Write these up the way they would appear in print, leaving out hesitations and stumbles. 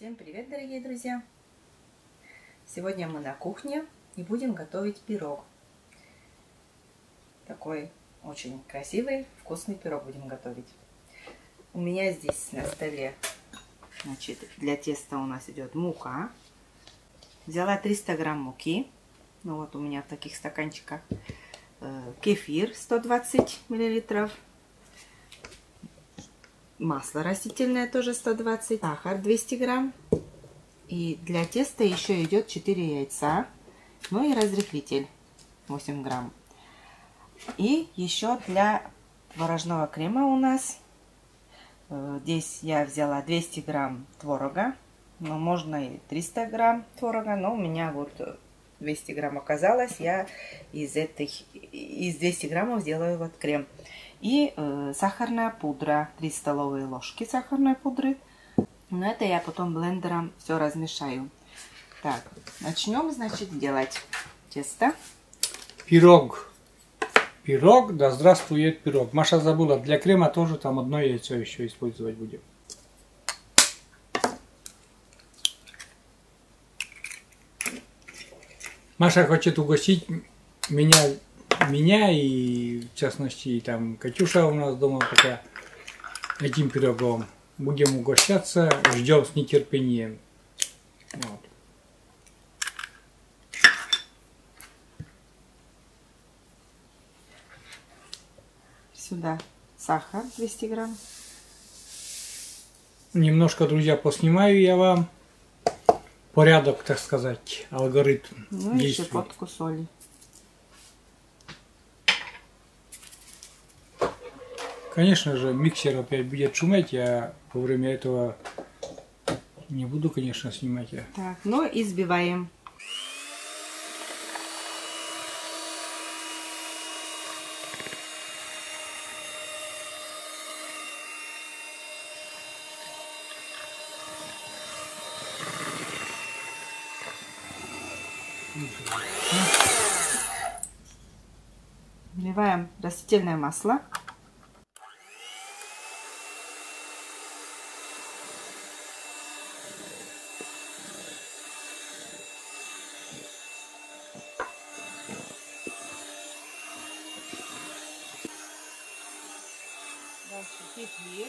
Всем привет, дорогие друзья! Сегодня мы на кухне и будем готовить пирог. Такой очень красивый, вкусный пирог будем готовить. У меня здесь на столе, значит, для теста у нас идет мука. Взяла 300 грамм муки. Ну вот у меня в таких стаканчиках. Кефир 120 миллилитров. Масло растительное тоже 120, сахар 200 грамм. И для теста еще идет 4 яйца, ну и разрыхлитель 8 грамм. И еще для творожного крема у нас, здесь я взяла 200 грамм творога, но можно и 300 грамм творога, но у меня вот 200 грамм оказалось, я из 200 граммов сделаю вот крем. И сахарная пудра, 3 столовые ложки сахарной пудры. Но это я потом блендером все размешаю. Так, начнем, значит, делать тесто. Пирог. Пирог, да здравствует пирог. Маша забыла, для крема тоже там одно яйцо еще использовать будем. Маша хочет угостить меня и, в частности, там Катюша у нас дома пока этим пирогом. Будем угощаться, ждем с нетерпением. Вот. Сюда сахар 200 грамм. Немножко, друзья, поснимаю я вам порядок, так сказать, алгоритм Ну действий. и щепотку соли. Конечно же, миксер опять будет шуметь, я во время этого не буду, конечно, снимать. Так, ну и взбиваем. Вливаем растительное масло. Дальше кефир.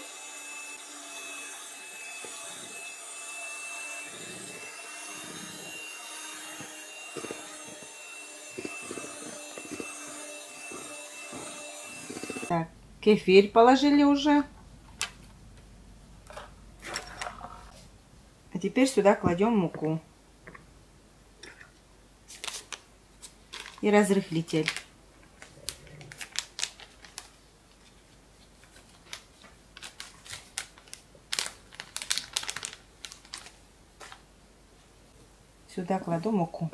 Так, кефир положили уже. А теперь сюда кладем муку. И разрыхлитель. Сюда кладу муку.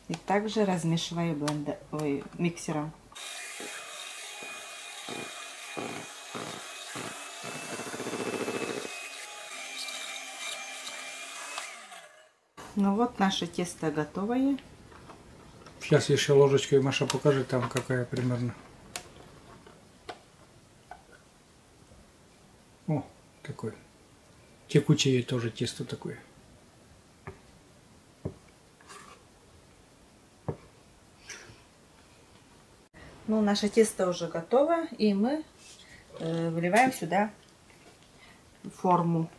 И также размешиваю миксером. Ну вот наше тесто готовое. Сейчас еще ложечкой Маша покажет там какая примерно. О, такой. Текучее тоже тесто такое. Ну, наше тесто уже готово, и мы выливаем сюда форму.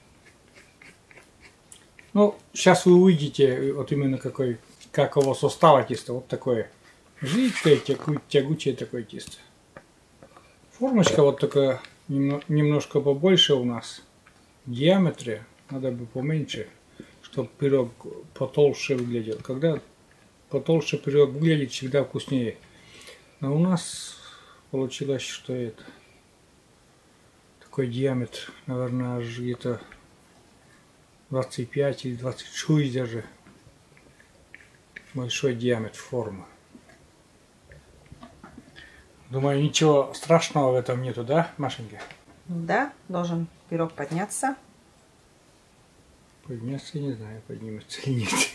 Ну, сейчас вы увидите вот именно какого состава теста. Вот такое жидкое, тягучее такое тесто. Формочка вот такая, немножко побольше у нас. В диаметре надо бы поменьше, чтобы пирог потолще выглядел. Когда потолще пирог выглядит, всегда вкуснее. Но у нас получилось, что это такой диаметр, наверное, аж где-то 25 или 26 даже. Большой диаметр формы. Думаю, ничего страшного в этом нету, да, Машенька? Да, должен пирог подняться. Подняться, не знаю, поднимется или нет.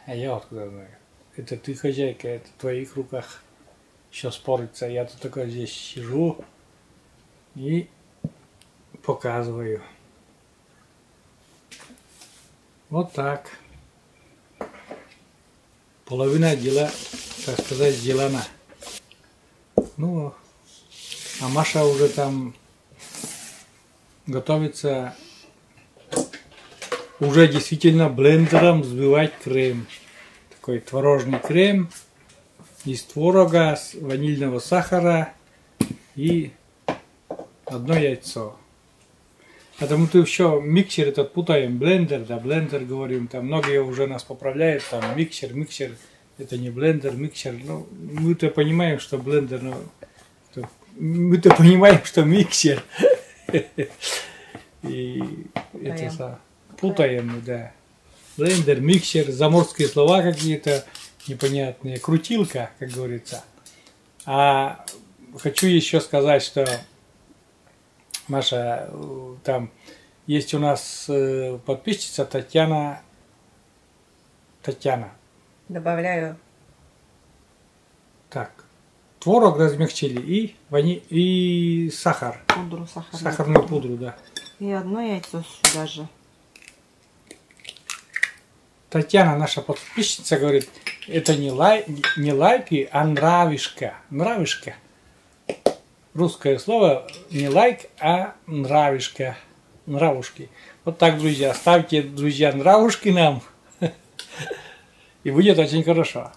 А я откуда знаю? Это ты хозяйка, это в твоих руках. еще спорится. Я тут такой здесь сижу и показываю. Вот так. Половина дела, так сказать, сделана. Ну, а Маша уже там готовится уже действительно блендером взбивать крем. Такой творожный крем из творога, ванильного сахара и одно яйцо. Потому что еще миксер этот путаем, блендер, да, блендер говорим, там многие уже нас поправляют, там миксер, это не блендер, миксер, ну, мы-то понимаем, что блендер, но мы-то понимаем, что миксер. И это путаем, да. Блендер, миксер, заморские слова какие-то непонятные, крутилка, как говорится. А хочу еще сказать, что Маша, там есть у нас подписчица Татьяна. Добавляю. Так, творог размягчили и сахар. Пудру, сахарную пудру, да. И одно яйцо сюда же. Татьяна, наша подписчица, говорит, это не лайки, а нравишка. Нравишка. Русское слово не лайк, а нравишка. Нравушки. Вот так, друзья. Ставьте, друзья, нравушки нам. И будет очень хорошо.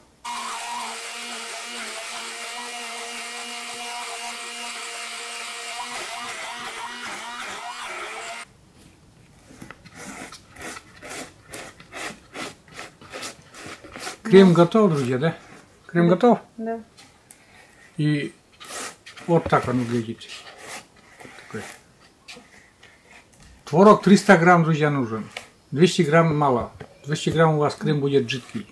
Крем готов, друзья, да? Крем готов? Да. И вот так он выглядит. Такой. Творог 300 грамм, друзья, нужен. 200 грамм мало. 200 грамм у вас крем будет жидкий.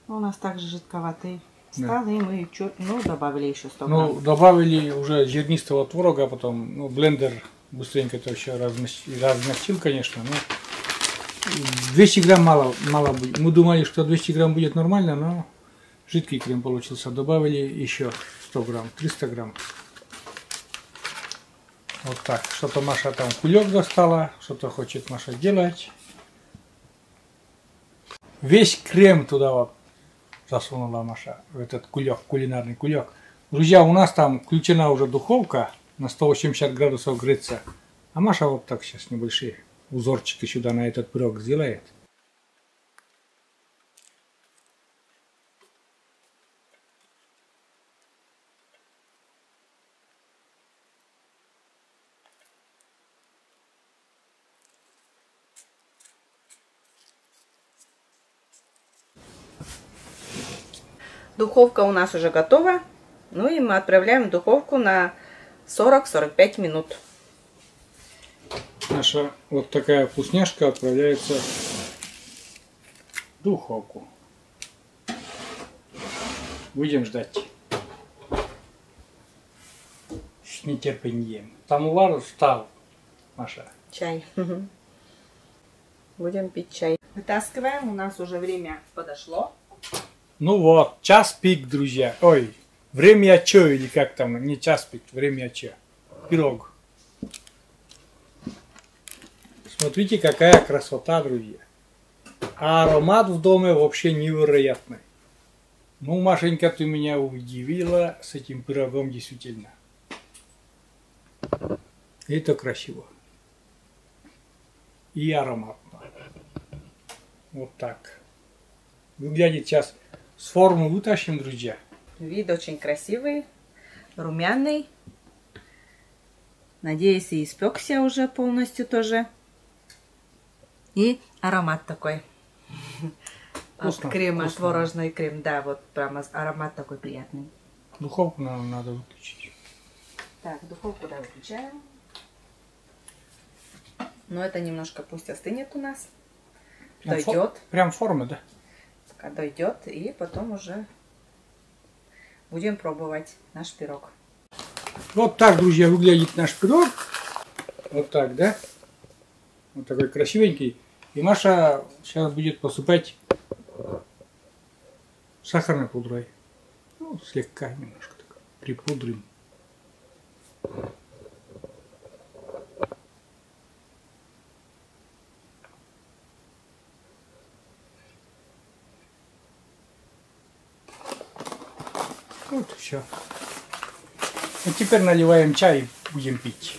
У нас также жидковатый стал, да. И мы добавили еще 100 грамм. Ну, добавили уже зернистого творога, а потом блендер быстренько это еще размягчил, конечно. Но 200 грамм мало будет. Мы думали, что 200 грамм будет нормально, но жидкий крем получился. Добавили еще 100 грамм, 300 грамм. Вот так. Что-то Маша там кулек достала, что-то хочет Маша делать. Весь крем туда вот засунула Маша, в этот кулек, кулинарный кулек. Друзья, у нас там включена уже духовка, на 180 градусов греется. А Маша вот так сейчас небольшие узорчики сюда на этот пирог сделает. Духовка у нас уже готова. Ну и мы отправляем в духовку на 40-45 минут. Наша вот такая вкусняшка отправляется в духовку. Будем ждать. С нетерпением. Самовар встал, Маша. Чай. Будем пить чай. Вытаскиваем. У нас уже время подошло. Ну вот, час пик, друзья. Ой, время чё или как там, не час пик, время чё. Пирог. Смотрите, какая красота, друзья. А аромат в доме вообще невероятный. Ну, Машенька, ты меня удивила с этим пирогом действительно. Это красиво. И ароматно. Вот так. Выглядит сейчас. С формы вытащим, друзья. Вид очень красивый, румяный. Надеюсь, и испекся уже полностью тоже. И аромат такой. Вкусно, От крема, вкусно. творожный крем. Да, вот прямо аромат такой приятный. Духовку нам надо выключить. Так, духовку да, выключаем. Но это немножко пусть остынет у нас. Дойдет. Прям форма, да? Пока дойдет, и потом уже будем пробовать наш пирог. Вот так, друзья, выглядит наш пирог. Вот так, да? Вот такой красивенький. И Маша сейчас будет посыпать сахарной пудрой. Ну, слегка, немножко так. припудрим. Вот все. А теперь наливаем чай и будем пить.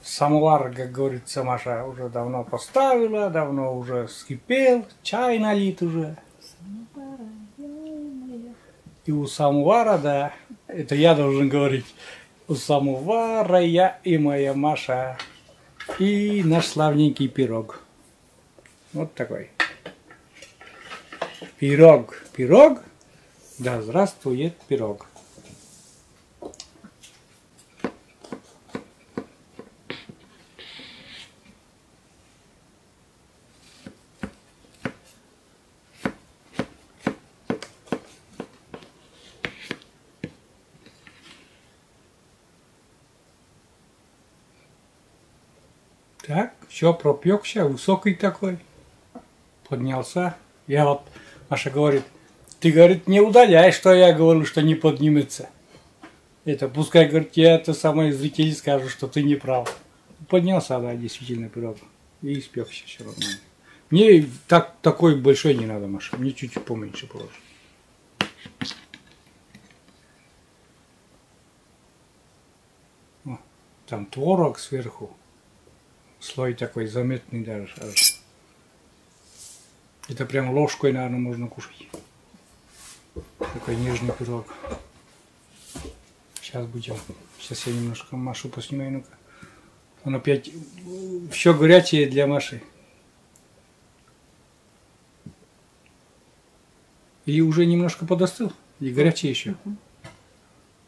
Самовар, как говорится, Маша уже давно поставила, давно уже вскипел, чай налит уже. И у самовара, да, это я должен говорить, у самовара я и моя Маша, и наш славненький пирог. Вот такой. Пирог, пирог, да здравствует пирог. Так, все пропекся, высокий такой. Поднялся. Я вот, Маша говорит, ты, говорит, не удаляй, что я говорю, что не поднимется. Это, пускай, говорит, я это самое зрители скажут, что ты не прав. Поднялся, да, действительно, пирог. И испекся все равно. Мне такой большой не надо, Маша. Мне чуть-чуть поменьше положи. О, там творог сверху. Слой такой заметный даже. Это прям ложкой, наверное, можно кушать. Такой нежный пирог. Сейчас будем. Сейчас я немножко Машу поснимаю. Ну-ка. Он опять все горячее для Маши. Или уже немножко подостыл? Или горячее еще?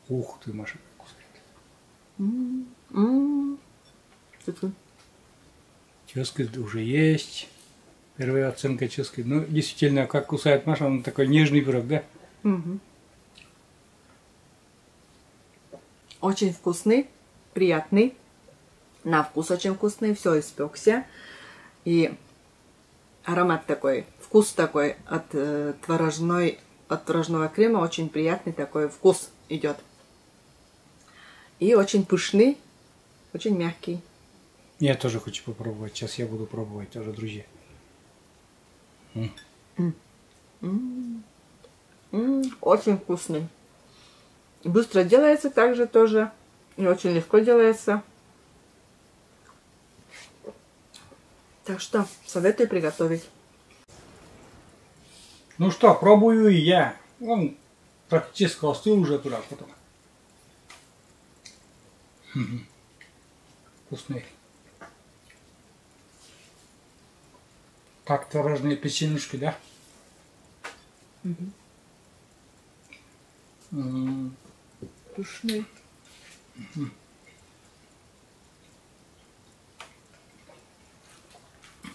Ух ты, Маша, как вкусно. Тезка уже есть. Первая оценка тезки. Ну, действительно, как кусает Маша, он такой нежный пирог, да? Угу. Очень вкусный, приятный. На вкус очень вкусный, все испекся. И аромат такой, вкус такой от творожного крема, очень приятный такой вкус идет. И очень пышный, очень мягкий. Я тоже хочу попробовать. Сейчас я буду пробовать тоже, друзья. Очень вкусный. Быстро делается также тоже. И очень легко делается. Так что советую приготовить. Ну что, пробую и я. Он практически остыл уже пирог потом. Вкусный. Как творожные печенюшки, да? Пышный.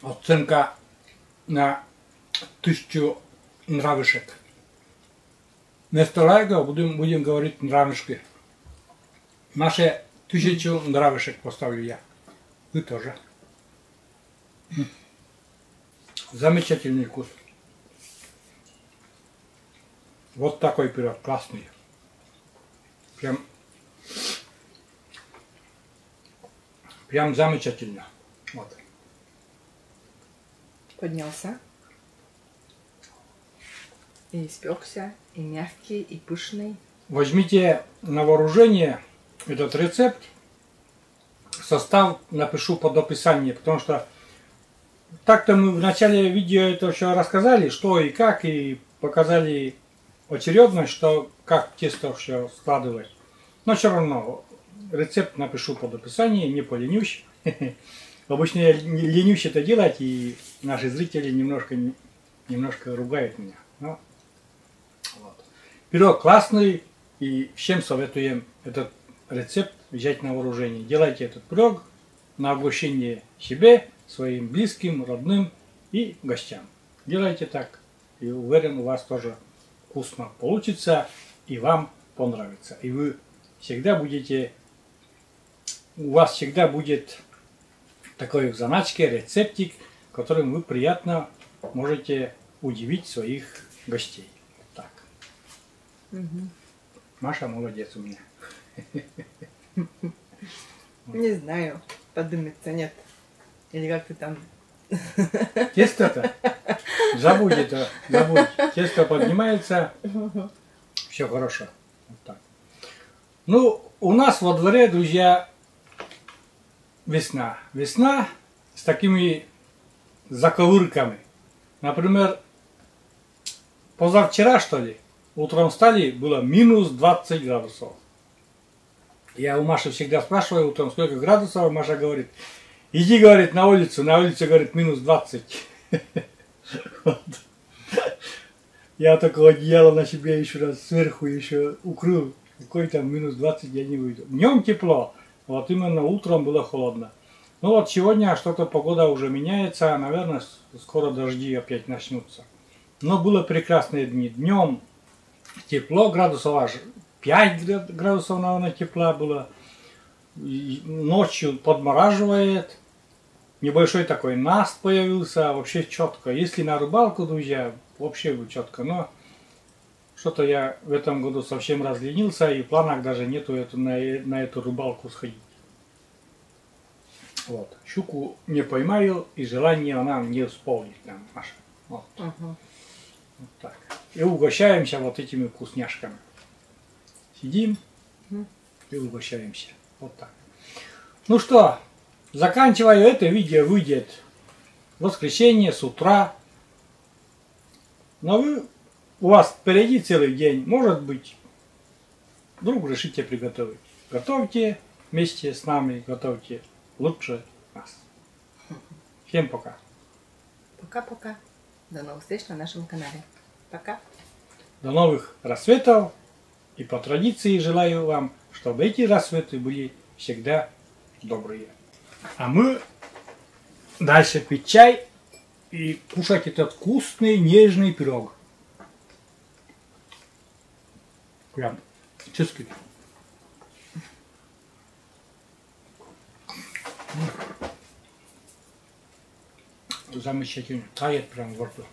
Оценка на 1000 нравишек. Вместо лайка будем говорить нравишки. Наши 1000 нравишек поставлю я. Вы тоже. Замечательный вкус. Вот такой пирог, классный. Прям замечательно. Вот. Поднялся. И испекся, и мягкий, и пышный. Возьмите на вооружение этот рецепт. Состав напишу под описание, потому что так-то мы в начале видео это все рассказали, что и как, и показали очередность, что как тесто все складывать. Но все равно рецепт напишу под описание, не поленюсь. Обычно я ленюсь это делать, и наши зрители немножко ругают меня. Но, вот. Пирог классный, и всем советуем этот рецепт взять на вооружение. Делайте этот пирог на угощение себе, своим близким, родным и гостям. Делайте так, и уверен, у вас тоже вкусно получится, и вам понравится. И вы всегда будете, у вас всегда будет такой в заначке рецептик, которым вы приятно можете удивить своих гостей. Так. Маша молодец у меня. Не знаю, подымется, нет. Или как ты там? Тесто-то? Забудь это, забудь. Тесто поднимается, все хорошо. Вот так. Ну, у нас во дворе, друзья, весна. Весна с такими заковырками. Например, позавчера, что ли, утром встали, было минус 20 градусов. Я у Маши всегда спрашиваю утром, сколько градусов, Маша говорит, иди, говорит, на улицу, говорит, минус 20. Вот. Я такое одеяло на себе еще раз сверху еще укрыл. Какой там минус 20 я не выйду. Днем тепло, вот именно утром было холодно. Ну вот сегодня что-то погода уже меняется, наверное, скоро дожди опять начнутся. Но было прекрасные дни. Днем тепло, градусов аж 5 градусов, наверное, тепла было. И ночью подмораживает. Небольшой такой наст появился, вообще четко. Если на рыбалку, друзья, вообще четко. Но что-то я в этом году совсем разленился, и в планах даже нету на эту рыбалку сходить. Вот. Щуку не поймаю, и желание она не исполнит нам, Маша. Вот. Вот так. И угощаемся вот этими вкусняшками. Сидим и угощаемся. Вот так. Ну что, заканчиваю это видео, выйдет в воскресенье с утра. Но у вас впереди целый день. Может быть, вдруг решите приготовить. Готовьте вместе с нами, готовьте лучше нас. Всем пока. Пока-пока. До новых встреч на нашем канале. Пока. До новых рассветов. И по традиции желаю вам, чтобы эти рассветы были всегда добрые. А мы дальше пить чай и кушать этот вкусный нежный пирог. Прям чистый. Замечательно. Тает прям во рту.